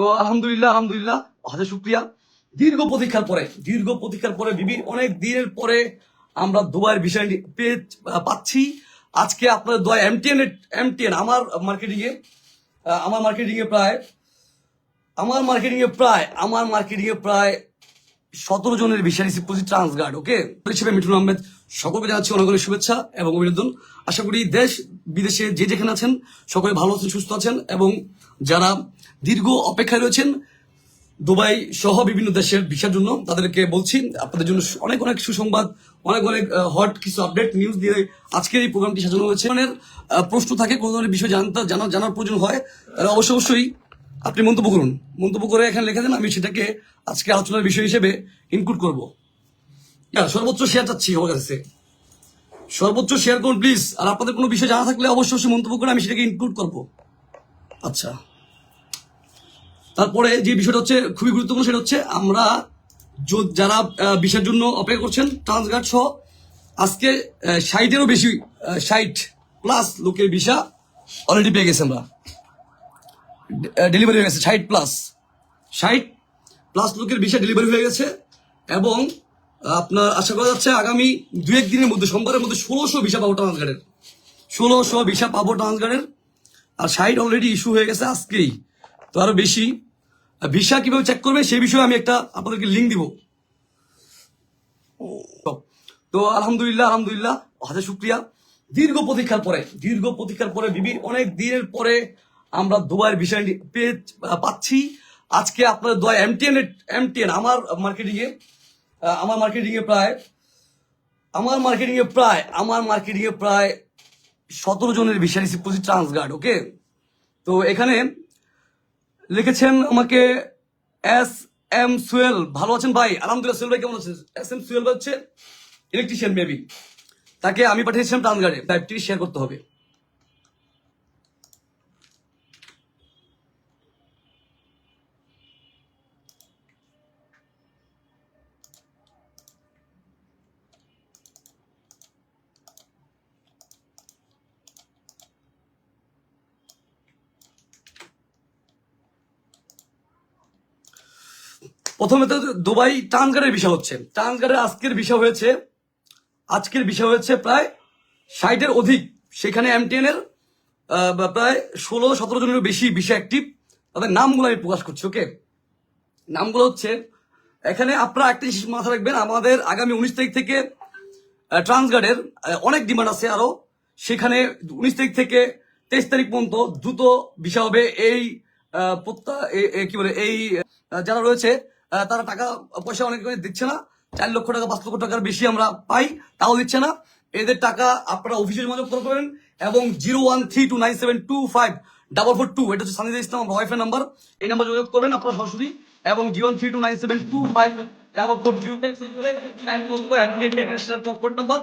তো আলহামদুলিল্লাহ হাজার শুক্রিয়া। দীর্ঘ প্রতীক্ষার পরে অনেক দিনের পরে আমরা দুবাইয়ের ভিসা পেয়ে পাচ্ছি। আজকে আপনাদের দোয়া এমটিএন আমার মার্কেটিংয়ে প্রায় 17 জনের ভিসা রিসিভ করছি ট্রান্সগার্ড। ওকে, হিসেবে মিঠুন আহমেদ সকলকে জানাচ্ছি অনেক অনেক শুভেচ্ছা এবং অভিনন্দন। আশা করি দেশ বিদেশে যে যেখানে আছেন সকলে ভালো আছেন, সুস্থ আছেন এবং যারা দীর্ঘ অপেক্ষায় রয়েছেন দুবাই সহ বিভিন্ন দেশের ভিসার জন্য তাদেরকে বলছি আপনাদের জন্য অনেক অনেক সুসংবাদ, অনেক অনেক হট কিছু আপডেট নিউজ দিয়ে আজকের এই প্রোগ্রামটি সাজানো হয়েছে। প্রশ্ন থাকে কোনো ধরনের বিষয় জানার প্রয়োজন হয়, অবশ্যই আপনি মন্তব্য করে এখানে লিখে দেন, আমি সেটাকে আজকে আলোচনার বিষয় হিসেবে ইনক্লুড করবো। সর্বোচ্চ শেয়ার চাচ্ছি আমার কাছে, সর্বোচ্চ শেয়ার করুন প্লিজ। আর আপনাদের কোনো বিষয় জানা থাকলে অবশ্যই মন্তব্য করে আমি সেটাকে ইনক্লুড করবো। আচ্ছা, তারপরে যে বিষয়টা হচ্ছে খুবই গুরুত্বপূর্ণ, সেটা হচ্ছে আমরা যারা ভিসার জন্য অপেক্ষা করছেন ট্রান্সগার্ড সহ আজকে 60-এরও বেশি 60+ লোকের ভিসা অলরেডি পেয়ে গেছে, আমরা ডেলিভারি হয়ে গেছে। 60+ লোকের ভিসা ডেলিভারি হয়ে গেছে এবং আপনার আশা করা যাচ্ছে আগামী 2-1 দিনের মধ্যে, সোমবারের মধ্যে 1600 ভিসা পাবো ট্রান্সগার্ডের, 1600 ভিসা পাবো ট্রান্সগার্ডের। আর 60 অলরেডি ইস্যু হয়ে গেছে আজকেই, তো আরো বেশি। ভিসা কিভাবে চেক করবে সেই বিষয়ে আমি একটা আপনাদেরকে লিঙ্ক দিব। তো আলহামদুলিল্লাহ হাজার শুক্রিয়া। দীর্ঘ প্রতীক্ষার পরে অনেক দিনের পরে আমরা দুবাইয়ের ভিসা পেয়ে পাচ্ছি। আজকে আপনাদের দোয়া এমটিএন আমার মার্কেটিংয়ে প্রায় 17 জনের ভিসা রিসিভ করছি ট্রান্সগার্ড। ওকে, তো এখানে লিখেছেন আমাকে SM সুয়েল, ভালো আছেন ভাই? আলহামদুলিল্লাহ। সুয়েল ভাই কেমন আছেন? SM সুয়েল ভাই হচ্ছে ইলেকট্রিশিয়ান, মেবি তাকে আমি পাঠিয়েছিলাম ট্রান্সগার্ডে। লাইভটি শেয়ার করতে হবে। প্রথমে তো দুবাই ট্রান্সগার্ডের বিষয় হচ্ছে, ট্রান্সগার্ডের আজকের বিষয় হচ্ছে প্রায় 60-এর অধিক। সেখানে এমটিএন এর প্রায় 16-17 জনের বেশি বিষয় অ্যাক্টিভ। তাদের নামগুলো আমি প্রকাশ করছি। ওকে, নামগুলো হচ্ছে, এখানে আপনারা একটা জিনিস মাথায় রাখবেন, আমাদের আগামী 19 তারিখ থেকে ট্রান্সগার্ডের অনেক ডিমান্ড আছে আরো। সেখানে 19 তারিখ থেকে 23 তারিখ পর্যন্ত দ্রুত ভিসা হবে। এই কি বলে, এই যারা রয়েছে তারা টাকা পয়সা অনেক দিচ্ছে না। 4 লক্ষ টাকা 5 লক্ষ টাকার বেশি আমরা পাই, তাও দিচ্ছে না। এদের টাকা আপনারা অফিসে যোগাযোগ করবেন এবং 013297254442, এটা হচ্ছে সানিদা ইসলাম আমার ওয়াইফের নাম্বার। এই নাম্বার যোগাযোগ করবেন আপনারা সরাসরি, এবং 013297254442 নাম্বার।